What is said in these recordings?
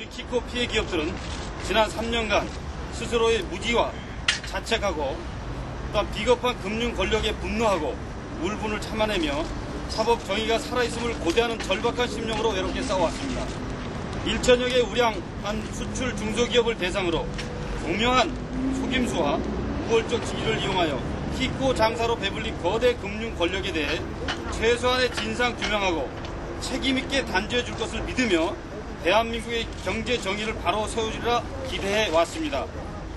이 키코 피해 기업들은 지난 3년간 스스로의 무지와 자책하고 또한 비겁한 금융 권력에 분노하고 울분을 참아내며 사법 정의가 살아있음을 고대하는 절박한 심령으로 외롭게 싸워왔습니다. 1천여 개 우량한 수출 중소기업을 대상으로 분명한 속임수와 우월적 지위를 이용하여 키코 장사로 배불린 거대 금융 권력에 대해 최소한의 진상 규명하고 책임있게 단죄해 줄 것을 믿으며 대한민국의 경제 정의를 바로 세워주리라 기대해 왔습니다.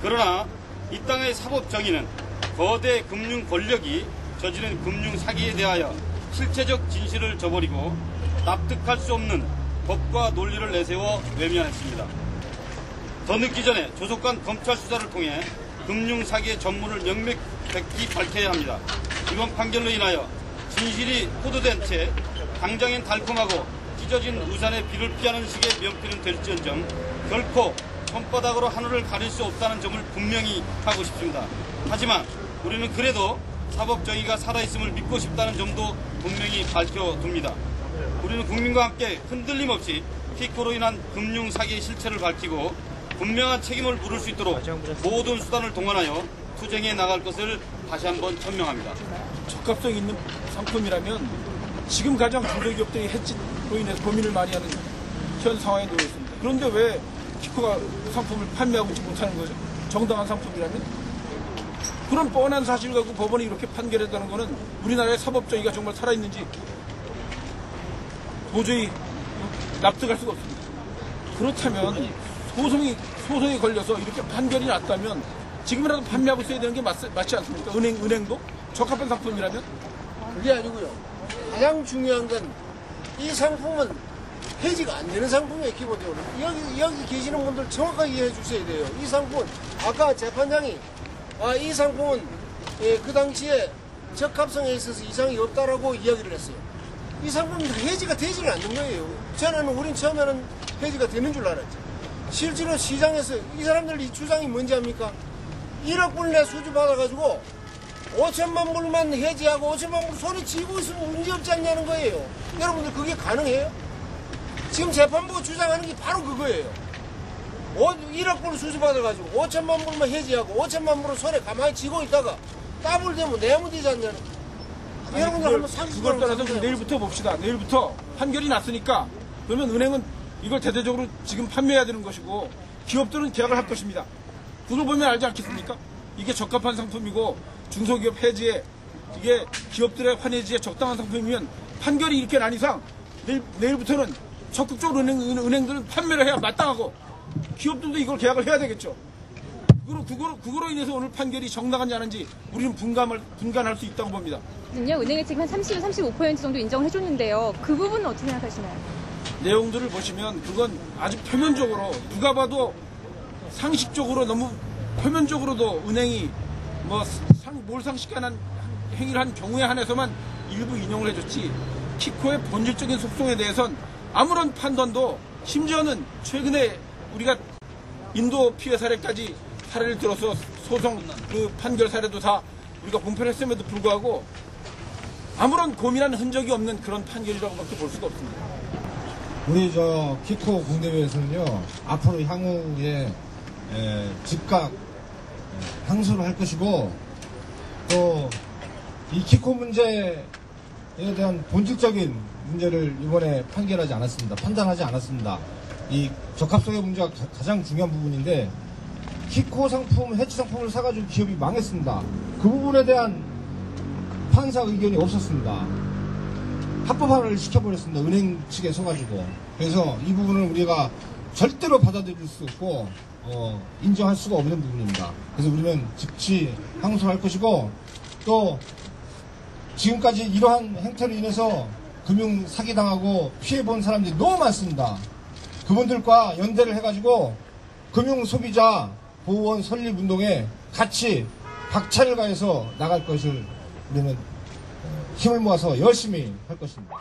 그러나 이 땅의 사법 정의는 거대 금융 권력이 저지른 금융 사기에 대하여 실체적 진실을 저버리고 납득할 수 없는 법과 논리를 내세워 외면했습니다. 더 늦기 전에 조속한 검찰 수사를 통해 금융 사기의 전문을 명명백히 밝혀야 합니다. 이번 판결로 인하여 진실이 호도된 채 당장엔 달콤하고 찢어진 우산의 비를 피하는 식의 면피는 될지언정 결코 손바닥으로 하늘을 가릴 수 없다는 점을 분명히 하고 싶습니다. 하지만 우리는 그래도 사법 정의가 살아있음을 믿고 싶다는 점도 분명히 밝혀둡니다. 우리는 국민과 함께 흔들림 없이 키코로 인한 금융 사기의 실체를 밝히고 분명한 책임을 물을 수 있도록 모든 수단을 동원하여 투쟁해 나갈 것을 다시 한번 천명합니다. 적합성 있는 상품이라면 지금 가장 중소기업들이 해지로 인해서 고민을 많이 하는 현 상황에 놓여 있습니다. 그런데 왜 키코가 상품을 판매하고 있지 못하는 거죠? 정당한 상품이라면? 그런 뻔한 사실을 갖고 법원이 이렇게 판결했다는 것은 우리나라의 사법정의가 정말 살아있는지 도저히 납득할 수가 없습니다. 그렇다면 소송이 걸려서 이렇게 판결이 났다면 지금이라도 판매하고 있어야 되는 게 맞지 않습니까? 은행도? 적합한 상품이라면? 그게 아니고요. 가장 중요한 건 이 상품은 폐지가 안 되는 상품이에요, 기본적으로. 여기 계시는 분들 정확하게 이해해 주셔야 돼요. 이 상품은, 아까 재판장이, 이 상품은 그 당시에 적합성에 있어서 이상이 없다라고 이야기를 했어요. 이 상품은 폐지가 되지는 않는 거예요. 우린 처음에는 폐지가 되는 줄 알았죠. 실제로 시장에서 이 사람들 이 주장이 뭔지 압니까? 1억 불 내 수주 받아가지고 5천만 불만 해지하고 5천만 불 손에 쥐고 있으면 문제없지 않냐는 거예요. 여러분들 그게 가능해요? 지금 재판부가 주장하는 게 바로 그거예요. 1억 불 수주 받아가지고 5천만 불만 해지하고 5천만 불을 손에 가만히 쥐고 있다가 따블 되면 내면 되지 않냐는. 여러분들 한번 그걸 떠나서 내일부터 봅시다. 내일부터 판결이 났으니까 그러면 은행은 이걸 대대적으로 지금 판매해야 되는 것이고 기업들은 계약을 할 것입니다. 그걸 보면 알지 않겠습니까? 이게 적합한 상품이고 중소기업 해지에 이게 기업들의 환해지에 적당한 상품이면 판결이 이렇게 난 이상 내일부터는 적극적으로 은행들은 판매를 해야 마땅하고 기업들도 이걸 계약을 해야 되겠죠. 그거로 인해서 오늘 판결이 정당한지 아닌지 우리는 분간할 수 있다고 봅니다. 은행의 지금 한 35% 정도 인정을 해줬는데요. 그 부분은 어떻게 생각하시나요? 내용들을 보시면 그건 아주 표면적으로 누가 봐도 상식적으로 너무 표면적으로도 은행이 몰상식한 행위를 한 경우에 한해서만 일부 인용을 해줬지 키코의 본질적인 속성에 대해선 아무런 판단도 심지어는 최근에 우리가 인도 피해 사례까지 사례를 들어서 소송 그 판결 사례도 다 우리가 공표했음에도 불구하고 아무런 고민한 흔적이 없는 그런 판결이라고밖에 볼 수가 없습니다. 우리 키코 공대회에서는요 앞으로 향후에 즉각 항소를 할 것이고 또 이 키코 문제에 대한 본질적인 문제를 이번에 판단하지 않았습니다. 이 적합성의 문제가 가장 중요한 부분인데 키코 상품, 해치 상품을 사가지고 기업이 망했습니다. 그 부분에 대한 판사 의견이 없었습니다. 합법화를 시켜버렸습니다. 은행 측에 서가지고. 그래서 이 부분은 우리가 절대로 받아들일 수 없고 인정할 수가 없는 부분입니다. 그래서 우리는 즉시 항소할 것이고 또 지금까지 이러한 행태로 인해서 금융 사기당하고 피해본 사람들이 너무 많습니다. 그분들과 연대를 해가지고 금융소비자 보호원 설립운동에 같이 박차를 가해서 나갈 것을 우리는 힘을 모아서 열심히 할 것입니다.